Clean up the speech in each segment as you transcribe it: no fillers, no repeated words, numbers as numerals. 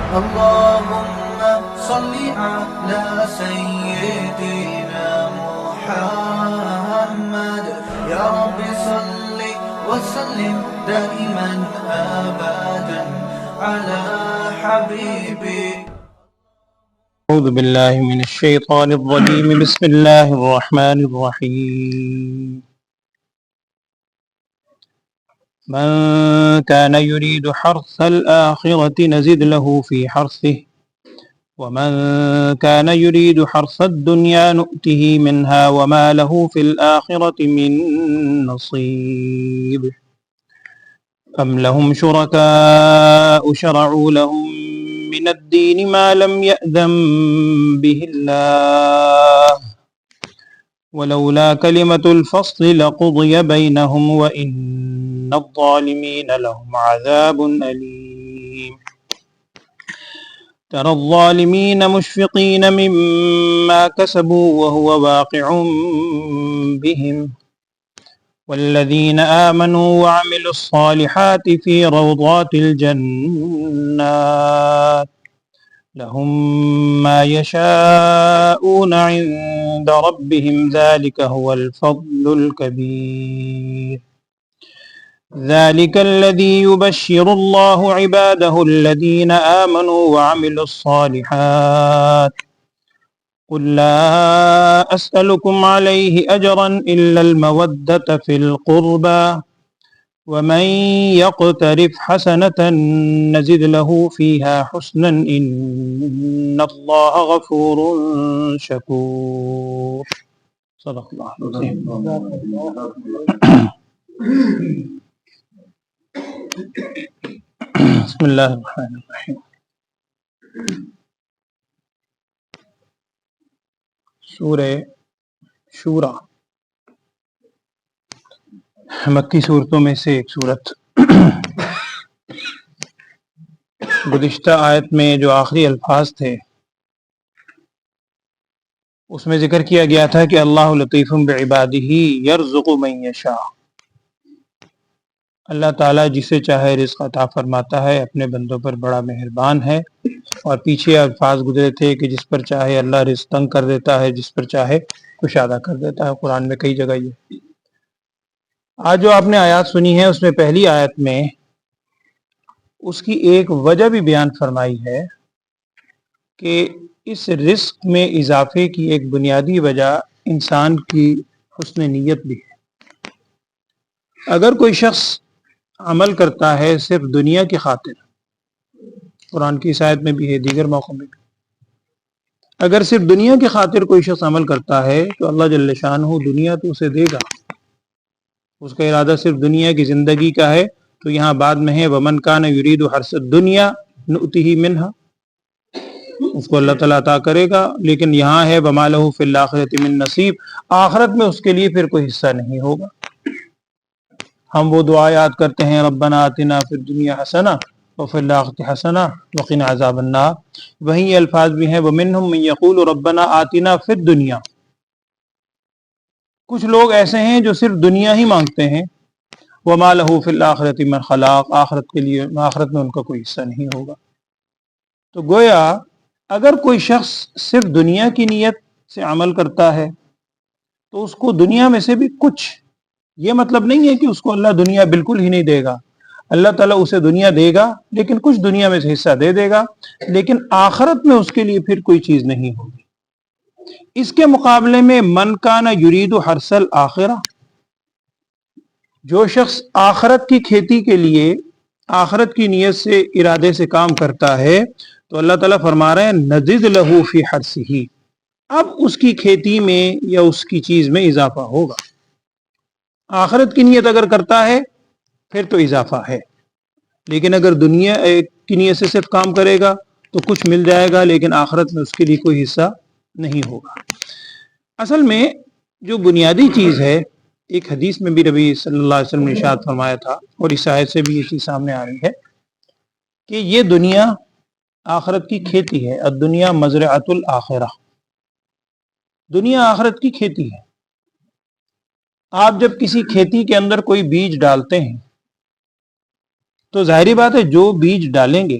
اللهم صل على سيدنا محمد يا رب صل وسلم دائما أبدا على حبيبك. أعوذ بالله من الشيطان الرجيم. بسم الله الرحمن الرحيم. من كان يريد حرث الآخرة نزد له في حرثه ومن كان يريد حرث الدنيا نؤته منها وما له في الآخرة من نصيب. أم لهم شركاء شرعوا لهم من الدين ما لم يأذن به الله ولولا كلمة الفصل لقضي بينهم وإن الظالمين لهم عذاب أليم. ترى الظالمين مشفقين مما كسبوا وهو واقع بهم والذين آمنوا وعملوا الصالحات في روضات الجنات لهم ما يشاءون عند ربهم ذلك هو الفضل الكبير. ذلك الذي يبشر الله عباده الذين آمنوا وعملوا الصالحات قل لا أسألكم عليه أجرا إلا المودة في القربى ومن يقترف حسنة نزد له فيها حسنا إن الله غفور شكور. صدق الله العظيم. بسم الله الرحمن الرحيم. سورہ شورى مکی صورتوں میں سے ایک صورت. گزشتہ آیت میں جو آخری الفاظ تھے اس میں ذکر کیا گیا تھا کہ اللہ لطیف بعبادہ یرزق من یشاء. اللہ تعالیٰ جسے چاہے رزق عطا فرماتا ہے، اپنے بندوں پر بڑا مہربان ہے. اور پیچھے الفاظ گزرے تھے کہ جس پر چاہے اللہ رزق تنگ کر دیتا ہے، جس پر چاہے کشادہ کر دیتا ہے. قرآن میں کئی جگہ یہ. آج جو آپ نے آیات سنی ہے اس میں پہلی آیت میں اس کی ایک وجہ بھی بیان فرمائی ہے کہ اس رزق میں اضافے کی ایک بنیادی وجہ انسان کی حسن نیت بھی ہے. اگر کوئی شخص عمل کرتا ہے صرف دنیا کی خاطر، قرآن کی اس آیت میں بھی ہے، دیگر موقع میں بھی، اگر صرف دنیا کی خاطر کوئی شخص عمل کرتا ہے تو اللہ جل شانہ دنیا تو اسے دے گا. اس کا ارادہ صرف دنیا کی زندگی کا ہے تو یہاں بعد میں ہے وَمَنْ كَانَ يُرِيدُ حَرْثَ الدُّنْيَا نُؤْتِهِ مِنْهَا، اس کو اللہ تعالیٰ عطا کرے گا. لیکن یہاں ہے وَمَا لَهُ فِي الْآخِرَةِ مِن نَصِيب، آخرت میں اس کے لیے پھر کوئی حصہ نہیں ہوگا. ہم وہ دعا یاد کرتے ہیں ربنا آتنا فی الدنیا حسنہ وفی الآخرۃ حسنہ وقنا عذاب النار. وہیں یہ الفاظ بھی ہیں ومنہم من یقول ربنا آتنا فی الدنیا. کچھ لوگ ایسے ہیں جو صرف دنیا ہی مانگتے ہیں. وما لہ فی الآخرۃ من خلاق، آخرت کے لیے آخرت میں ان کا کوئی حصہ نہیں ہوگا. تو گویا اگر کوئی شخص صرف دنیا کی نیت سے عمل کرتا ہے تو اس کو دنیا میں سے بھی کچھ، یہ مطلب نہیں ہے کہ اس کو اللہ دنیا بالکل ہی نہیں دے گا. اللہ تعالیٰ اسے دنیا دے گا لیکن کچھ دنیا میں سے حصہ دے دے گا، لیکن آخرت میں اس کے لیے پھر کوئی چیز نہیں ہوگی. اس کے مقابلے میں من کان یرید حرث الآخرہ، جو شخص آخرت کی کھیتی کے لیے آخرت کی نیت سے ارادے سے کام کرتا ہے تو اللہ تعالیٰ فرما رہے ہیں نزد لہ فی حرثہ، اب اس کی کھیتی میں یا اس کی چیز میں اضافہ ہوگا. آخرت کی نیت اگر کرتا ہے پھر تو اضافہ ہے، لیکن اگر دنیا کی نیت سے صرف کام کرے گا تو کچھ مل جائے گا لیکن آخرت میں اس کے لیے کوئی حصہ نہیں ہوگا. اصل میں جو بنیادی چیز ہے، ایک حدیث میں بھی نبی صلی اللہ علیہ وسلم نے ارشاد فرمایا تھا اور اس آیت سے بھی یہ چیز سامنے آ رہی ہے کہ یہ دنیا آخرت کی کھیتی ہے. الدنیا مزرعۃ الآخرہ، دنیا آخرت کی کھیتی ہے. آپ جب کسی کھیتی کے اندر کوئی بیج ڈالتے ہیں تو ظاہری بات ہے جو بیج ڈالیں گے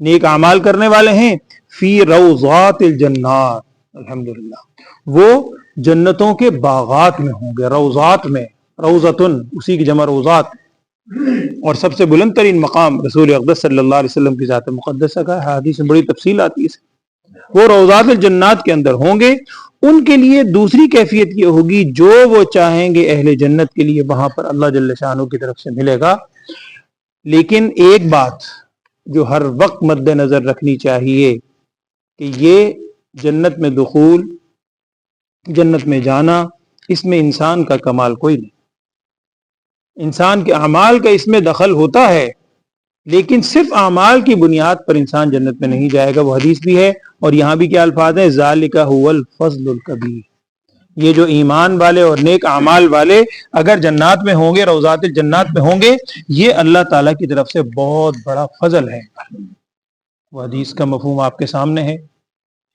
نیک اعمال کرنے والے ہیں فی روضات الجنات، الحمدللہ وہ جنتوں کے باغات میں ہوں گے، روضات میں، روضتن اسی کی جمع روضات، اور سب سے بلند ترین مقام رسول اقدس صلی اللہ علیہ وسلم کی ذات مقدسہ کا ہے، حدیث میں بڑی تفصیل آتی ہے، وہ روضات الجنات کے اندر ہوں گے۔ ان کے لیے دوسری کیفیت یہ ہوگی جو وہ چاہیں گے اہل جنت کے لیے وہاں پر اللہ جل شانہ کی طرف سے ملے گا۔ لیکن ایک بات جو ہر وقت مد نظر رکھنی چاہیے کہ یہ جنت میں دخول، جنت میں جانا، اس میں انسان کا کمال کوئی نہیں، انسان کے اعمال کا اس میں دخل ہوتا ہے، لیکن صرف اعمال کی بنیاد پر انسان جنت میں نہیں جائے گا۔ وہ حدیث بھی ہے اور یہاں بھی کیا الفاظ ہیں، ذالک هو الفضل الکبیر، یہ جو ایمان والے اور نیک اعمال والے اگر جنات میں ہوں گے، روضات الجنات میں ہوں گے، یہ اللہ تعالیٰ کی طرف سے بہت بڑا فضل ہے۔ وہ حدیث کا مفہوم آپ کے سامنے ہے۔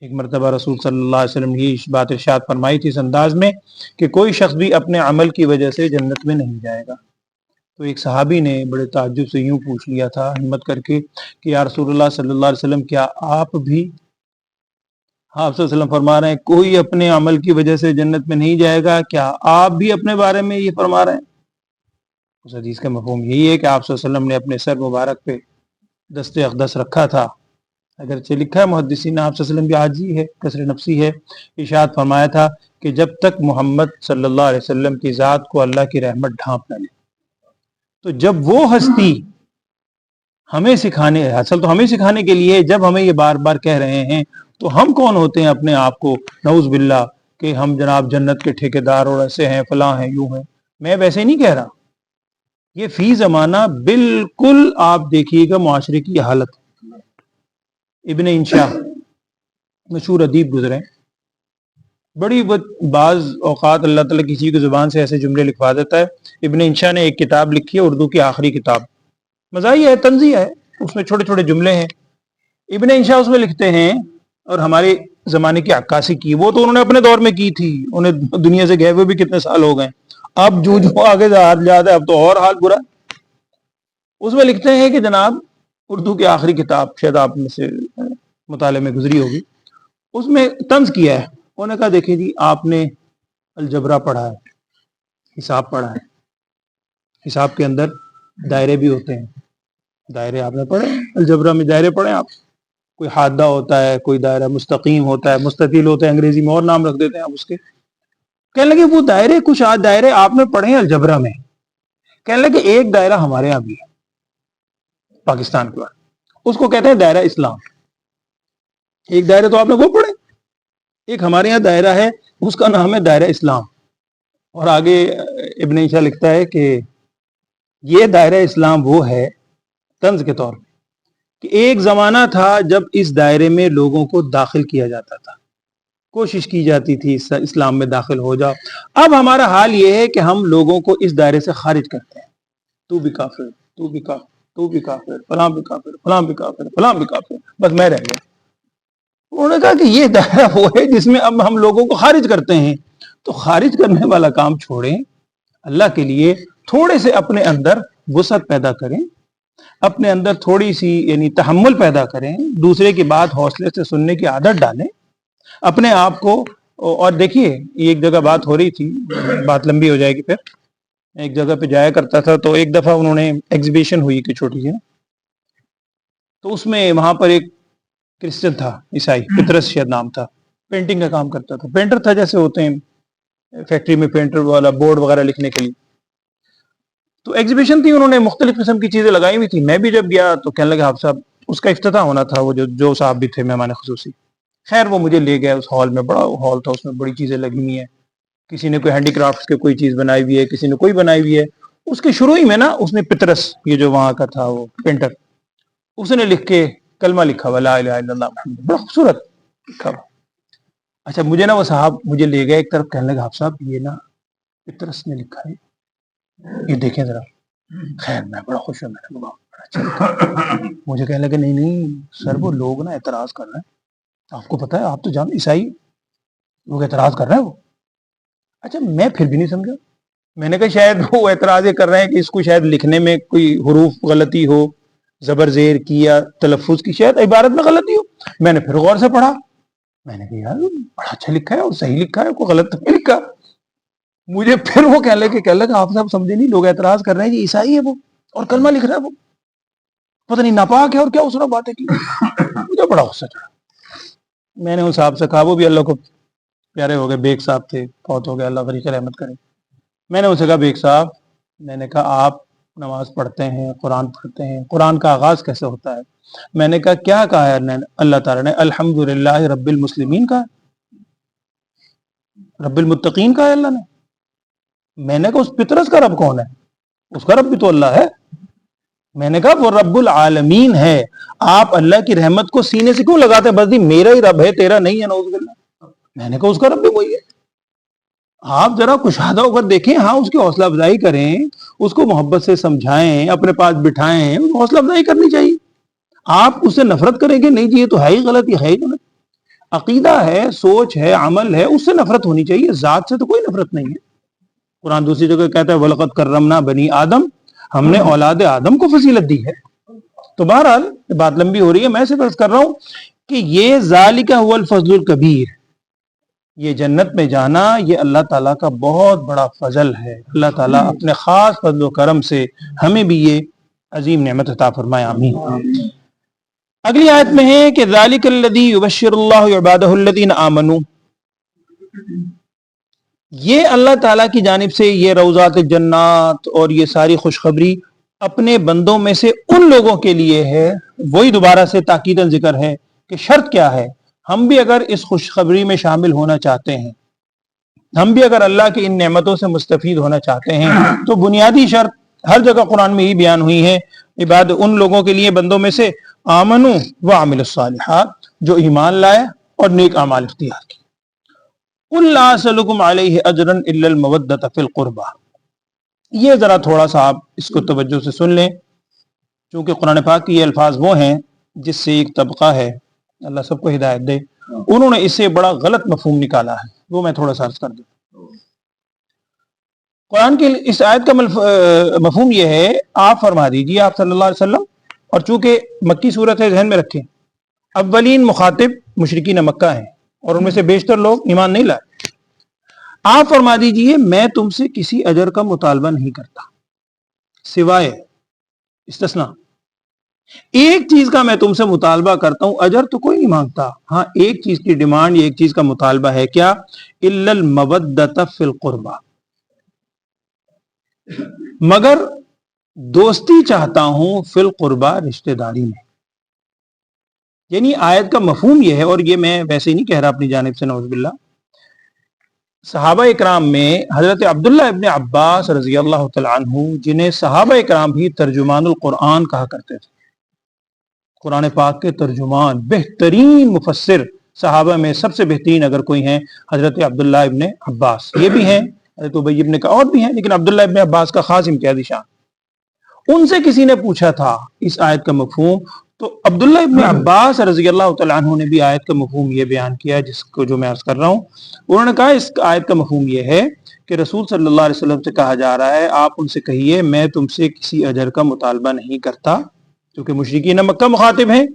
ایک مرتبہ رسول صلی اللہ علیہ وسلم یہ بات ارشاد فرمائی تھی اس انداز میں کہ کوئی شخص بھی اپنے عمل کی وجہ سے جنت میں نہیں جائے گا۔ تو ایک صحابی نے بڑے تعجب سے یوں پوچھ لیا تھا ہمت کر کے کہ یا رسول اللہ صلی اللہ علیہ وسلم کیا آپ بھی، آپ صلی اللہ علیہ وسلم فرما رہے ہیں کوئی اپنے عمل کی وجہ سے جنت میں نہیں جائے گا، کیا آپ بھی اپنے بارے میں یہ فرما رہے ہیں؟ اس حدیث کا مفہوم یہی ہے کہ آپ صلی اللہ علیہ وسلم نے اپنے سر مبارک پہ دست اقدس رکھا تھا، اگرچہ لکھا ہے محدثین آپ صلی اللہ علیہ وسلم کی عاجزی ہے، کثر نفسی ہے، ارشاد فرمایا تھا کہ جب تک محمد صلی اللہ علیہ وسلم کی ذات کو اللہ کی رحمت ڈھانپ نہ لے، تو جب وہ ہستی ہمیں سکھانے، اصل تو ہمیں سکھانے کے لیے جب ہمیں یہ بار بار کہہ رہے ہیں تو ہم کون ہوتے ہیں اپنے آپ کو نعوذ باللہ کہ ہم جناب جنت کے ٹھیکیدار اور ایسے ہیں فلاں ہیں یوں ہیں۔ میں ویسے نہیں کہہ رہا، یہ فی زمانہ بالکل آپ دیکھیے گا معاشرے کی حالت۔ ابن انشا مشہور ادیب گزرے، بڑی بعض اوقات اللہ تعالیٰ کسی کی زبان سے ایسے جملے لکھوا دیتا ہے۔ ابن انشا نے ایک کتاب لکھی ہے، اردو کی آخری کتاب، مزاحیہ ہے، طنزیہ ہے، اس میں چھوٹے چھوٹے جملے ہیں۔ ابن انشا اس میں لکھتے ہیں، اور ہمارے زمانے کی عکاسی کی، وہ تو انہوں نے اپنے دور میں کی تھی، انہیں دنیا سے گئے ہوئے بھی کتنے سال ہو گئے، اب جو آگے جاتا ہے اب تو اور حال برا۔ اس میں لکھتے ہیں کہ جناب اردو کی آخری کتاب شاید آپ میں سے مطالعے میں گزری ہوگی، اس میں طنز کیا ہے، انہوں نے کہا دیکھیں جی آپ نے الجبرا پڑھا ہے، حساب پڑھا ہے، حساب کے اندر دائرے بھی ہوتے ہیں، دائرے آپ نے پڑھے، الجبرا میں دائرے پڑھے آپ، کوئی حادہ ہوتا ہے، کوئی دائرہ مستقیم ہوتا ہے، مستطیل ہوتا ہے، انگریزی میں اور نام رکھ دیتے ہیں آپ اس کے۔ کہنے لگے وہ دائرے، کچھ دائرے آپ نے پڑھے ہیں الجبرا میں، کہنے لگے ایک دائرہ ہمارے یہاں بھی ہے پاکستان کے بعد، اس کو کہتے ہیں دائرہ اسلام۔ ایک دائرہ تو آپ نے وہ پڑھے، ایک ہمارے یہاں دائرہ ہے اس کا نام ہے دائرہ اسلام۔ اور آگے ابن عیسیٰ لکھتا ہے کہ یہ دائرہ اسلام وہ ہے طنز کے طور پہ کہ ایک زمانہ تھا جب اس دائرے میں لوگوں کو داخل کیا جاتا تھا، کوشش کی جاتی تھی اسلام میں داخل ہو جاؤ، اب ہمارا حال یہ ہے کہ ہم لوگوں کو اس دائرے سے خارج کرتے ہیں، تو بھی کافر، تو بھی کافر، تو بھی کافر، فلاں بھی کافر، فلاں بھی کافر، فلاں بھی کافر، بس میں رہ گیا۔ انہوں نے کہا کہ یہ دائرہ وہ ہے جس میں اب ہم لوگوں کو خارج کرتے ہیں، تو خارج کرنے والا کام چھوڑیں، اللہ کے لیے تھوڑے سے اپنے اندر وسعت پیدا کریں، اپنے اندر تھوڑی سی یعنی تحمل پیدا کریں، دوسرے کی بات حوصلے سے سننے کی عادت ڈالیں اپنے آپ کو۔ اور دیکھیے ایک جگہ بات ہو رہی تھی، بات لمبی ہو جائے گی، پھر ایک جگہ پہ جایا کرتا تھا تو ایک دفعہ انہوں نے ایگزیبیشن ہوئی کہ چھوٹی سی، تو اس میں وہاں پر ایک کرسچن تھا، عیسائی، پطرس شاید نام تھا، پینٹنگ کا کام کرتا تھا، پینٹر تھا جیسے ہوتے ہیں فیکٹری میں پینٹر والا بورڈ وغیرہ لکھنے کے لیے۔ تو ایگزیبیشن تھی، انہوں نے مختلف قسم کی چیزیں لگائی ہوئی تھی، میں بھی جب گیا تو کہنے لگا آپ صاحب، اس کا افتتاح ہونا تھا، وہ جو صاحب بھی تھے مہمان خصوصی، خیر وہ مجھے لے گئے اس ہال میں، بڑا ہال تھا، اس میں بڑی چیزیں لگی ہوئی ہیں، کسی نے کوئی ہینڈی کرافٹس کے کوئی چیز بنائی ہوئی ہے، کسی نے کوئی بنائی ہوئی ہے۔ اس کے شروع ہی میں نا اس نے پطرس، یہ جو وہاں کا تھا وہ پینٹر، اس نے لکھ کے کلمہ لکھا ہوا لا الہ الا اللہ محمد، بڑا خوبصورت لکھا ہوا۔ اچھا مجھے نا وہ صاحب مجھے لے گئے ایک طرف، کہنے لگا آپ صاحب یہ نا پطرس نے لکھا ہے، یہ دیکھیں ذرا۔ خیر میں بڑا خوش ہوں، میں نے کہا بڑا اچھا لکھا۔ مجھے کہنے لگے نہیں سر وہ لوگ نا اعتراض کر رہے ہیں، آپ کو پتا ہے آپ تو جان عیسائی لوگ اعتراض کر رہے ہیں وہ۔ اچھا میں پھر بھی نہیں سمجھا، میں نے کہا شاید وہ اعتراض یہ کر رہے ہیں کہ اس کو شاید لکھنے میں کوئی حروف غلطی ہو، زبر زیر کی یا تلفظ کی شاید عبارت میں غلطی ہو. میں نے پھر غور سے پڑھا, میں نے کہا یار بڑا اچھا لکھا ہے اور صحیح لکھا ہے, کوئی غلط تو نہیں لکھا. مجھے پھر وہ کہنے لگا آپ صاحب سمجھے نہیں, لوگ اعتراض کر رہے ہیں کہ عیسائی ہے وہ اور کلمہ لکھ رہا ہے, وہ پتہ نہیں ناپاک ہے اور کیا اس نے باتیں کی. مجھے بڑا غصہ چڑھا. میں نے ان صاحب سے کہا, وہ بھی اللہ کو پیارے ہو گئے, بیگ صاحب تھے, بہت ہو گیا, اللہ غریق رحمت کرے. میں نے ان سے کہا بیگ صاحب, میں نے کہا آپ نماز پڑھتے ہیں, قرآن پڑھتے ہیں, قرآن کا آغاز کیسے ہوتا ہے؟ میں نے کہا کیا کہا ہے اللہ تعالیٰ نے؟ الحمدللہ رب المسلمین کا, رب المتقین کا ہے اللہ نے. میں نے کہا اس پطرس کا رب کون ہے؟ اس کا رب بھی تو اللہ ہے. میں نے کہا وہ رب العالمین ہے. آپ اللہ کی رحمت کو سینے سے کیوں لگاتے ہیں؟ بس دی میرا ہی رب ہے, تیرا نہیں ہے, نعوذ باللہ. میں نے کہا اس کا رب بھی وہی ہے. آپ ذرا کشادہ ہو کر دیکھیں, ہاں اس کی حوصلہ افزائی کریں, اس کو محبت سے سمجھائیں, اپنے پاس بٹھائیں, حوصلہ افزائی کرنی چاہیے. آپ اس سے نفرت کریں گے نہیں جی یہ تو ہے ہی غلط, یہ ہے ہی غلط. عقیدہ ہے, سوچ ہے, عمل ہے, اس سے نفرت ہونی چاہیے, ذات سے تو کوئی نفرت نہیں ہے. قرآن دوسری جگہ کہتا ہے وَلَقَدْ كَرَّمْنَا بَنِي آدم, ہم نے اولاد آدم کو فضیلت دی ہے. تو بہرحال بات لمبی ہو رہی ہے, میں صرف عرض کر رہا ہوں کہ یہ ذالک هو الفضل الکبیر, یہ جنت میں جانا یہ اللہ تعالیٰ کا بہت بڑا فضل ہے. اللہ تعالیٰ اپنے خاص فضل و کرم سے ہمیں بھی یہ عظیم نعمت عطا فرمائے, آمین. اگلی آیت میں ہے کہ ذالک الذی یبشر اللہ عبادہ الذین آمنوا, یہ اللہ تعالیٰ کی جانب سے یہ روضات جنات اور یہ ساری خوشخبری اپنے بندوں میں سے ان لوگوں کے لیے ہے. وہی دوبارہ سے تاکیداً ذکر ہے کہ شرط کیا ہے, ہم بھی اگر اس خوشخبری میں شامل ہونا چاہتے ہیں, ہم بھی اگر اللہ کی ان نعمتوں سے مستفید ہونا چاہتے ہیں, تو بنیادی شرط ہر جگہ قرآن میں ہی بیان ہوئی ہے, عباد ان لوگوں کے لیے بندوں میں سے آمنو وعملوا الصالحات, جو ایمان لائے اور نیک اعمال اختیار کی. قل لا اسألکم علیہ اجرا الا المودۃ فی القربى, یہ ذرا تھوڑا سا آپ اس کو توجہ سے سن لیں, چونکہ قرآن پاک کی یہ الفاظ وہ ہیں جس سے ایک طبقہ ہے, اللہ سب کو ہدایت دے, انہوں نے اس سے بڑا غلط مفہوم نکالا ہے, وہ میں تھوڑا سا عرض کر دوں. قرآن کی اس آیت کا مفہوم یہ ہے, آپ فرما دیجیے آپ صلی اللہ علیہ وسلم, اور چونکہ مکی صورت ہے ذہن میں رکھیں, اولین مخاطب مشرکین مکہ ہیں اور ان میں سے بیشتر لوگ ایمان نہیں لائے. آپ فرما دیجئے میں تم سے کسی اجر کا مطالبہ نہیں کرتا سوائے استثناء ایک چیز کا, میں تم سے مطالبہ کرتا ہوں, اجر تو کوئی نہیں مانگتا, ہاں ایک چیز کی ڈیمانڈ, ایک چیز کا مطالبہ ہے, کیا؟ الا المودۃ فی القربى, مگر دوستی چاہتا ہوں فی القربى, رشتہ داری میں. یعنی آیت کا مفہوم یہ ہے, اور یہ میں ویسے ہی نہیں کہہ رہا اپنی جانب سے, نعوذ باللہ, صحابہ اکرام میں حضرت عبداللہ ابن عباس رضی اللہ تعالیٰ عنہ, جنہیں صحابہ اکرام بھی ترجمان القرآن کہا کرتے تھے, قرآن پاک کے ترجمان, بہترین مفسر صحابہ میں سب سے بہترین اگر کوئی ہیں حضرت عبداللہ ابن عباس, یہ بھی ہیں, حضرت ابی ابن کا اور بھی ہیں, لیکن عبداللہ ابن عباس کا خاص امتیازی شان. ان سے کسی نے پوچھا تھا اس آیت کا مفہوم, تو عبداللہ ابن عباس رضی اللہ تعالیٰ عنہ نے بھی آیت کا مفہوم یہ بیان کیا جس کو جو میں عرض کر رہا ہوں. انہوں نے کہا اس آیت کا مفہوم یہ ہے کہ رسول صلی اللہ علیہ وسلم سے کہا جا رہا ہے, آپ ان سے کہیے میں تم سے کسی اجر کا مطالبہ نہیں کرتا, کیونکہ مشرکین مکہ مخاطب ہیں.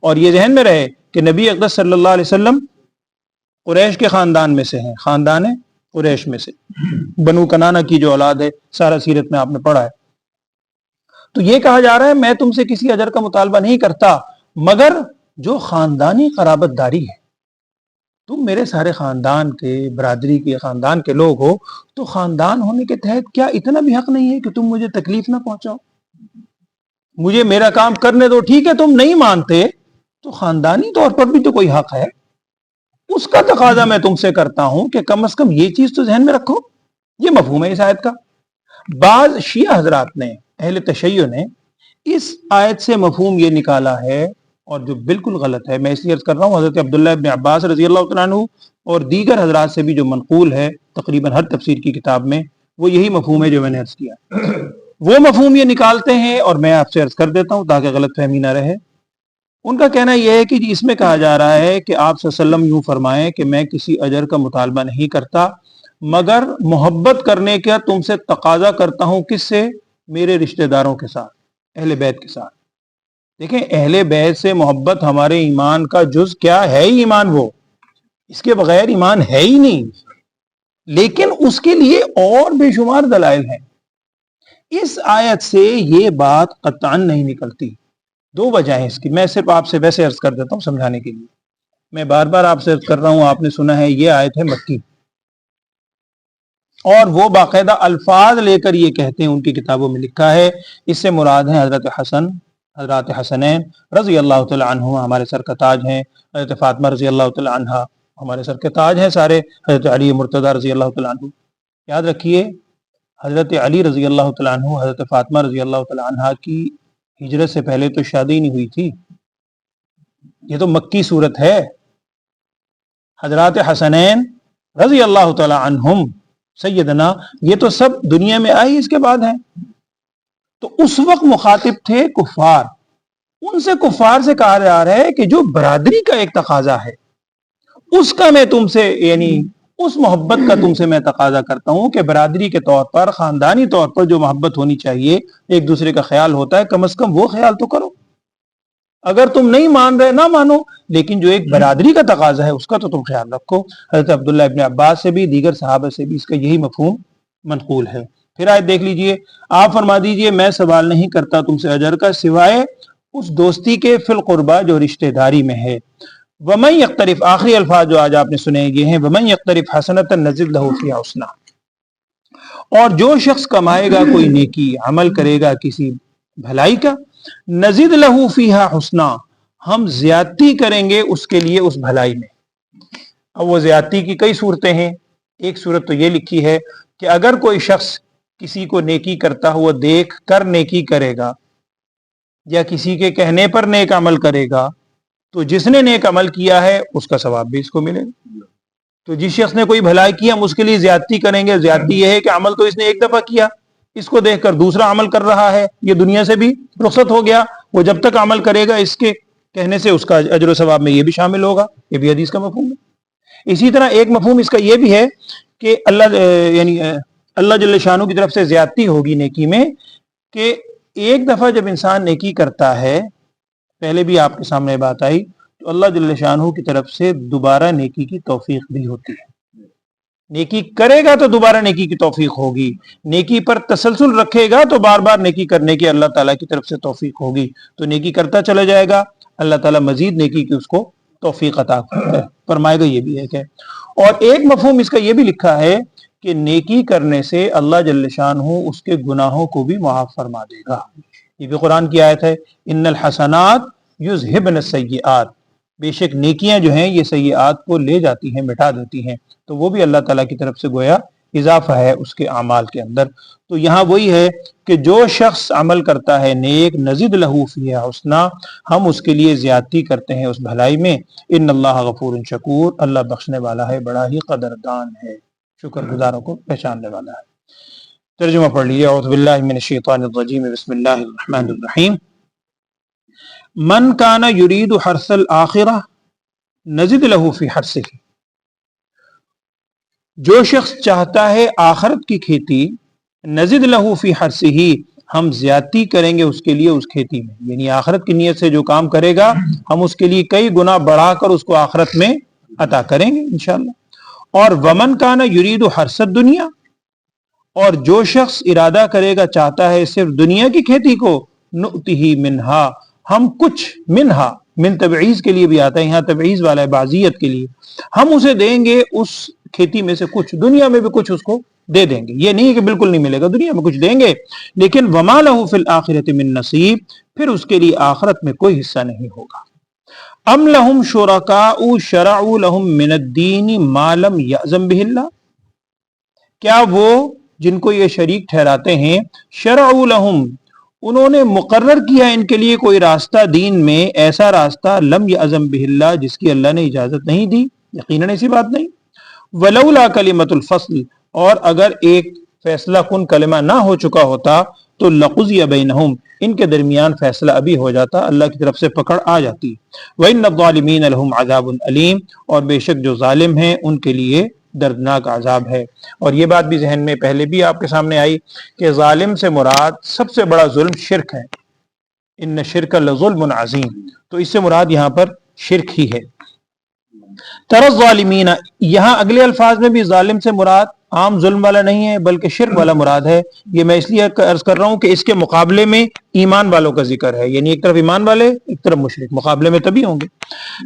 اور یہ ذہن میں رہے کہ نبی اقدس صلی اللہ علیہ وسلم قریش کے خاندان میں سے ہیں, خاندان قریش میں سے, بنو کنانہ کی جو اولاد ہے, سارا سیرت میں آپ نے پڑھا ہے. تو یہ کہا جا رہا ہے میں تم سے کسی اجر کا مطالبہ نہیں کرتا, مگر جو خاندانی قرابت داری ہے, تم میرے سارے خاندان کے, برادری کے, خاندان کے لوگ ہو, تو خاندان ہونے کے تحت کیا اتنا بھی حق نہیں ہے کہ تم مجھے تکلیف نہ پہنچاؤ, مجھے میرا کام کرنے دو. ٹھیک ہے تم نہیں مانتے تو خاندانی طور پر بھی تو کوئی حق ہے, اس کا تقاضا میں تم سے کرتا ہوں کہ کم از کم یہ چیز تو ذہن میں رکھو. یہ مفہوم ہے اس آیت کا. بعض شیعہ حضرات نے, اہل تشیع نے, اس آیت سے مفہوم یہ نکالا ہے, اور جو بالکل غلط ہے. میں اس لیے عرض کر رہا ہوں حضرت عبداللہ ابن عباس رضی اللہ تعالیٰ عنہ اور دیگر حضرات سے بھی جو منقول ہے تقریباً ہر تفسیر کی کتاب میں, وہ یہی مفہوم ہے جو میں نے عرض کیا. وہ مفہوم یہ نکالتے ہیں, اور میں آپ سے عرض کر دیتا ہوں تاکہ غلط فہمی نہ رہے. ان کا کہنا یہ ہے کہ اس میں کہا جا رہا ہے کہ آپ صلی اللہ علیہ وسلم یوں فرمائیں کہ میں کسی اجر کا مطالبہ نہیں کرتا, مگر محبت کرنے کا تم سے تقاضا کرتا ہوں. کس سے؟ میرے رشتہ داروں کے ساتھ, اہل بیت کے ساتھ. دیکھیں اہل بیت سے محبت ہمارے ایمان کا جز کیا ہے ہی ایمان، وہ اس کے بغیر ایمان ہے ہی نہیں، لیکن اس کے لیے اور بے شمار دلائل ہیں۔ اس آیت سے یہ بات قطعاً نہیں نکلتی۔ دو وجہ ہیں اس کی، میں صرف آپ سے ویسے عرض کر دیتا ہوں سمجھانے کے لیے، میں بار بار آپ سے عرض کر رہا ہوں، آپ نے سنا ہے یہ آیت ہے مکی، اور وہ باقاعدہ الفاظ لے کر یہ کہتے ہیں، ان کی کتابوں میں لکھا ہے اس سے مراد ہیں حضرات حسنین رضی اللہ تعالی عنہ، ہمارے سر کا تاج ہیں، حضرت فاطمہ رضی اللہ تعالی عنہ ہمارے سر کے تاج ہیں سارے، حضرت علی مرتضی رضی اللہ تعالی عنہ۔ یاد رکھیے حضرت علی رضی اللہ تعالی عنہ، حضرت فاطمہ رضی اللہ تعالی عنہ کی ہجرت سے پہلے تو شادی نہیں ہوئی تھی، یہ تو مکی صورت ہے۔ حضرات حسنین رضی اللہ تعالی عنہم سیدنا، یہ تو سب دنیا میں آئی اس کے بعد ہیں، تو اس وقت مخاطب تھے کفار، ان سے کفار سے کہا جا رہا ہے کہ جو برادری کا ایک تقاضا ہے اس کا میں تم سے، یعنی اس محبت کا تم سے میں تقاضا کرتا ہوں کہ برادری کے طور پر، خاندانی طور پر جو محبت ہونی چاہیے، ایک دوسرے کا خیال ہوتا ہے، کم از کم وہ خیال تو کرو۔ اگر تم نہیں مان رہے نہ مانو، لیکن جو ایک برادری کا تقاضا ہے اس کا تو تم خیال رکھو۔ حضرت عبداللہ ابن عباس سے بھی، دیگر صحابہ سے بھی اس کا یہی مفہوم منقول ہے۔ پھر آیت دیکھ لیجئے، آپ فرما دیجئے میں سوال نہیں کرتا تم سے اجر کا سوائے اس دوستی کے فی القربہ جو رشتہ داری میں ہے۔ وَمَن يَقْتَرِفْ، آخری الفاظ جو آج آپ نے سنے یہ ہیں، وَمَن يَقْتَرِفْ حَسَنَةً نَزِدْ لَهُ فِيهَا حُسْنًا، اور جو شخص کمائے گا کوئی نیکی، عمل کرے گا کسی بھلائی کا، نزد لہو فیہا حسنا، ہم زیادتی کریں گے اس کے لیے اس بھلائی میں۔ اب وہ زیادتی کی کئی صورتیں ہیں، ایک صورت تو یہ لکھی ہے کہ اگر کوئی شخص کسی کو نیکی کرتا ہوا دیکھ کر نیکی کرے گا، یا کسی کے کہنے پر نیک عمل کرے گا، تو جس نے نیک عمل کیا ہے اس کا ثواب بھی اس کو ملے گا۔ تو جس شخص نے کوئی بھلائی کی ہم اس کے لیے زیادتی کریں گے، زیادتی یہ ہے کہ عمل تو اس نے ایک دفعہ کیا، اس کو دیکھ کر دوسرا عمل کر رہا ہے، یہ دنیا سے بھی رخصت ہو گیا، وہ جب تک عمل کرے گا اس کے کہنے سے اس کا اجر و ثواب میں یہ بھی شامل ہوگا، یہ بھی حدیث کا مفہوم ہے۔ اسی طرح ایک مفہوم اس کا یہ بھی ہے کہ اللہ جل شانہ کی طرف سے زیادتی ہوگی نیکی میں، کہ ایک دفعہ جب انسان نیکی کرتا ہے، پہلے بھی آپ کے سامنے بات آئی، تو اللہ جل شانہ کی طرف سے دوبارہ نیکی کی توفیق بھی ہوتی ہے۔ نیکی کرے گا تو دوبارہ نیکی کی توفیق ہوگی، نیکی پر تسلسل رکھے گا تو بار بار نیکی کرنے کی اللہ تعالیٰ کی طرف سے توفیق ہوگی، تو نیکی کرتا چلا جائے گا، اللہ تعالیٰ مزید نیکی کی اس کو توفیق عطا فرمائے گا، یہ بھی ہے کہ۔ اور ایک مفہوم اس کا یہ بھی لکھا ہے کہ نیکی کرنے سے اللہ جل شانہ اس کے گناہوں کو بھی معاف فرما دے گا، یہ بھی قرآن کی آیت ہے، ان الحسنات یذہبن السیئات، بے شک نیکیاں جو ہیں یہ سیئات کو لے جاتی ہیں، مٹا دیتی ہیں، تو وہ بھی اللہ تعالیٰ کی طرف سے گویا اضافہ ہے اس کے اعمال کے اندر۔ تو یہاں وہی ہے کہ جو شخص عمل کرتا ہے نیک، نزد لہو فیہا حسنا، ہم اس کے لیے زیادتی کرتے ہیں اس بھلائی میں۔ ان اللہ غفور شکور، اللہ بخشنے والا ہے، بڑا ہی قدردان ہے، شکر گزاروں کو پہچاننے والا ہے۔ ترجمہ پڑھ لیجیے، اعوذ باللہ من الشیطان الرجیم، بسم اللہ الرحمن الرحیم۔ من کان یرید حرث الآخرہ نزد لہ فی حرثہ، جو شخص چاہتا ہے آخرت کی کھیتی، نزد لہ فی حرثہ، ہم زیادتی کریں گے اس کے لیے اس کھیتی میں، یعنی آخرت کی نیت سے جو کام کرے گا ہم اس کے لیے کئی گنا بڑھا کر اس کو آخرت میں عطا کریں گے انشاءاللہ۔ اور ومن کان یرید حرث الدنیا، اور جو شخص ارادہ کرے گا، چاہتا ہے صرف دنیا کی کھیتی کو، نؤتہ منہا، ہم کچھ، منہا من تبعیض کے لیے بھی آتا ہے، یہاں تبعیض والا ہے بعضیت کے لیے، ہم اسے دیں گے اس کھیتی میں سے کچھ، دنیا میں بھی کچھ اس کو دے دیں گے، یہ نہیں کہ بالکل نہیں ملے گا، دنیا میں کچھ دیں گے، لیکن وما لہ فی الآخرۃ من نصیب، پھر اس کے لیے آخرت میں کوئی حصہ نہیں ہوگا۔ ام لہم شرکاء شرعوا لہم من الدین ما لم یأذن بہ اللہ، کیا وہ جن کو یہ شریک ٹھہراتے ہیں، شرعوا لہم، انہوں نے مقرر کیا ان کے لیے کوئی راستہ دین میں، ایسا راستہ لم یأذن بہ اللہ، جس کی اللہ نے اجازت نہیں دی، یقیناً ایسی بات نہیں۔ ولولا کلمۃ الفصل، اور اگر ایک فیصلہ کن کلمہ نہ ہو چکا ہوتا تو لقضی بینہم، ان کے درمیان فیصلہ ابھی ہو جاتا، اللہ کی طرف سے پکڑ آ جاتی۔ وَإِنَّ الظَّالِمِينَ لَهُمْ عَذَابٌ أَلِيمٌ، اور بے شک جو ظالم ہیں ان کے لیے دردناک عذاب ہے۔ اور یہ بات بھی ذہن میں پہلے بھی آپ کے سامنے آئی کہ ظالم سے مراد سب سے بڑا ظلم شرک ہے، ان شرک لظلم عظیم، تو اس سے مراد یہاں پر شرک ہی ہے۔ تر الظالمین، یہاں اگلے الفاظ میں بھی ظالم سے مراد عام ظلم والا نہیں ہے بلکہ شرک والا مراد ہے۔ یہ میں اس لیے عرض کر رہا ہوں کہ اس کے مقابلے میں ایمان والوں کا ذکر ہے، یعنی ایک طرف ایمان والے ایک طرف مشرک، مقابلے میں تبھی ہوں گے۔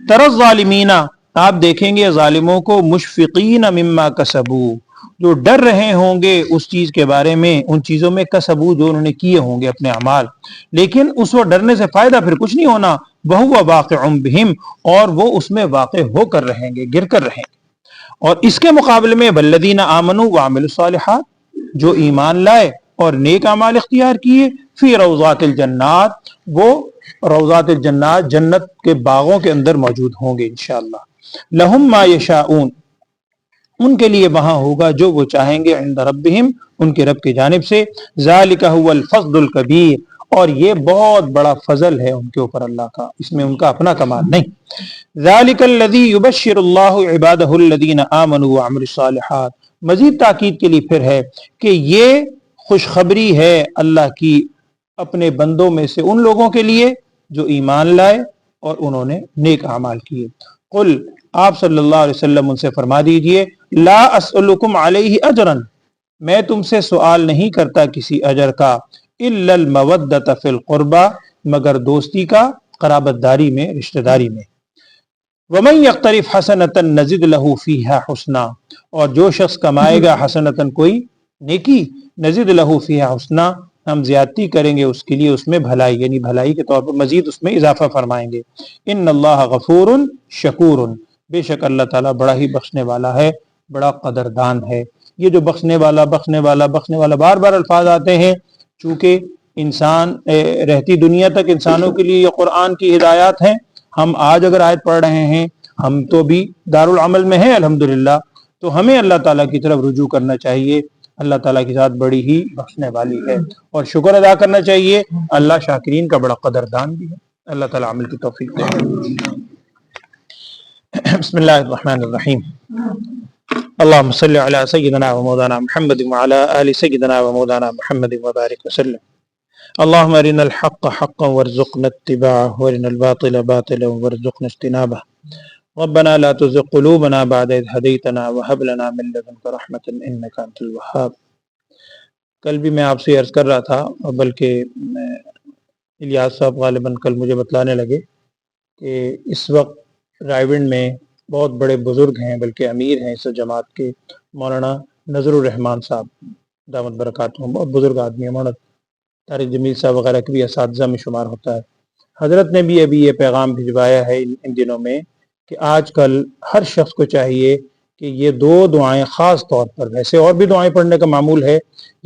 تر الظالمین، آپ دیکھیں گے ظالموں کو، مشفقین مما کسبوا، جو ڈر رہے ہوں گے اس چیز کے بارے میں، ان چیزوں میں کسبوا جو انہوں نے کیے ہوں گے اپنے اعمال، لیکن اس وقت ڈرنے سے فائدہ پھر کچھ نہیں ہونا، وَهُوَ وَاقِعٌ بِهِمْ، اور وہ اس میں واقع ہو کر رہیں گے، گر کر رہیں گے۔ اور اس کے مقابلے میں وَالَّذِينَ آمَنُوا وَعَمِلُوا الصَّالِحَاتِ، جو ایمان لائے اور نیک اعمال اختیار کیے، فی روضات الجنات، وہ روضات الجنات جنت کے باغوں کے اندر موجود ہوں گے انشاءاللہ۔ لہم ما یشاءون، ان کے لیے وہاں ہوگا جو وہ چاہیں گے، عند ربہم، ان کے رب کی جانب سے، ذالک هو الفضل الکبیر، اور یہ بہت بڑا فضل ہے ان کے اوپر اللہ کا، اس میں ان کا اپنا کمال نہیں۔ ذالک الذی یبشر اللہ عبادہ الذین آمنوا وعملوا الصالحات، مزید تاکید کے لیے پھر ہے کہ یہ خوشخبری ہے اللہ کی اپنے بندوں میں سے ان لوگوں کے لیے جو ایمان لائے اور انہوں نے نیک اعمال کیے۔ قل، آپ صلی اللہ علیہ وسلم ان سے فرما دیجئے، لا اسألکم علیہ اجرا، میں تم سے سوال نہیں کرتا کسی اجر کا، الا المودۃ فی القربى، مگر دوستی کا، قرابت داری میں، رشتہ داری میں۔ ومن یقترف حسنۃ نزد لہ فیہا حسنا، اور جو شخص کمائے گا حسنۃ کوئی نیکی، نزد لہ فیہا حسنا، ہم زیادتی کریں گے اس کے لیے اس میں بھلائی، یعنی بھلائی کے طور پر مزید اس میں اضافہ فرمائیں گے۔ ان اللہ غفور شکور، بے شک اللہ تعالیٰ بڑا ہی بخشنے والا ہے، بڑا قدردان ہے۔ یہ جو بخشنے والا بخشنے والا بخشنے والا بار بار الفاظ آتے ہیں، چونکہ انسان رہتی دنیا تک انسانوں کے لیے یہ قرآن کی ہدایات ہیں۔ ہم آج اگر آیت پڑھ رہے ہیں، ہم تو بھی دارالعمل میں ہیں الحمدللہ، تو ہمیں اللہ تعالیٰ کی طرف رجوع کرنا چاہیے۔ اللہ تعالیٰ کی ذات بڑی ہی بخشنے والی ہے، اور شکر ادا کرنا چاہیے، اللہ شاکرین کا بڑا قدردان بھی ہے۔ اللہ تعالیٰ عمل کی توفیق دے۔ بسم اللہ الرحمن الرحیم، اللہم صلی علی سیدنا و مولانا محمد وعلی آل سیدنا و مولانا محمد وبارک وسلم۔ اللہم ارنا الحق حقا وارزقنا اتباعه وارنا الباطل باطلا وارزقنا اجتنابه ربنا لا تزغ قلوبنا بعد اذ هديتنا وهب لنا من لدنك رحمة انك انت الوهاب۔ کل بھی میں آپ سے عرض کر رہا تھا، بلکہ الیاس صاحب غالباً کل مجھے بتلانے لگے کہ اس وقت رائیونڈ میں بہت بڑے بزرگ ہیں، بلکہ امیر ہیں اس جماعت کے، مولانا نظر الرحمان صاحب دامت برکاتہم، بہت بزرگ آدمی ہیں، مولانا طارق جمیل صاحب وغیرہ کے بھی اساتذہ میں شمار ہوتا ہے۔ حضرت نے بھی ابھی یہ پیغام بھجوایا ہے ان دنوں میں کہ آج کل ہر شخص کو چاہیے کہ یہ دو دعائیں خاص طور پر، ویسے اور بھی دعائیں پڑھنے کا معمول ہے،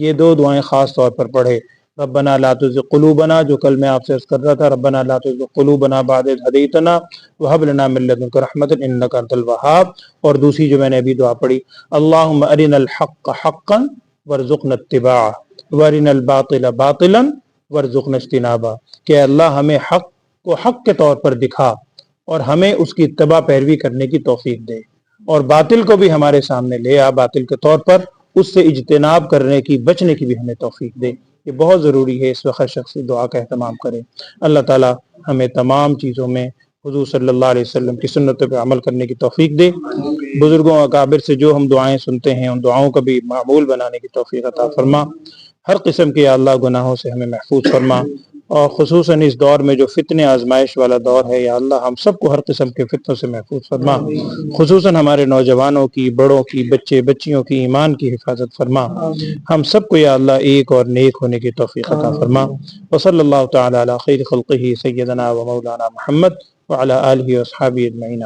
یہ دو دعائیں خاص طور پر پڑھے۔ ربنا لا تزغ قلوبنا، جو کل میں آپ سے عرض کر رہا تھا، ربنا لا تزغ قلوبنا بعد اذ ہدیتنا وہب لنا من لدنک رحمۃ انک انت الوہاب، اور دوسری جو میں نے ابھی دعا پڑھی، اللہم ارنا الحق حقا وارزقنا اتباعہ وارنا الباطل باطلا وارزقنا اجتنابہ، کہ اللہ ہمیں حق کو حق کے طور پر دکھا اور ہمیں اس کی اتباع پیروی کرنے کی توفیق دے، اور باطل کو بھی ہمارے سامنے لے آ، باطل کے طور پر اس سے اجتناب کرنے کی، بچنے کی بھی ہمیں توفیق دے۔ یہ بہت ضروری ہے، اس وقت شخص دعا کا اہتمام کرے۔ اللہ تعالیٰ ہمیں تمام چیزوں میں حضور صلی اللہ علیہ وسلم کی سنتوں پہ عمل کرنے کی توفیق دے۔ بزرگوں اکابر سے جو ہم دعائیں سنتے ہیں، ان دعاؤں کا بھی معمول بنانے کی توفیق عطا فرما۔ ہر قسم کے یا اللہ گناہوں سے ہمیں محفوظ فرما، اور خصوصاً اس دور میں جو فتنے آزمائش والا دور ہے، یا اللہ ہم سب کو ہر قسم کے فتنوں سے محفوظ فرما، خصوصاً ہمارے نوجوانوں کی، بڑوں کی، بچے بچیوں کی ایمان کی حفاظت فرما۔ ہم سب کو یا اللہ ایک اور نیک ہونے کی توفیق عطا فرما۔ وصلی اللہ تعالی علی خیر خلقہ سیدنا و مولانا محمد وعلی آلہ و اصحابہ اجمعین۔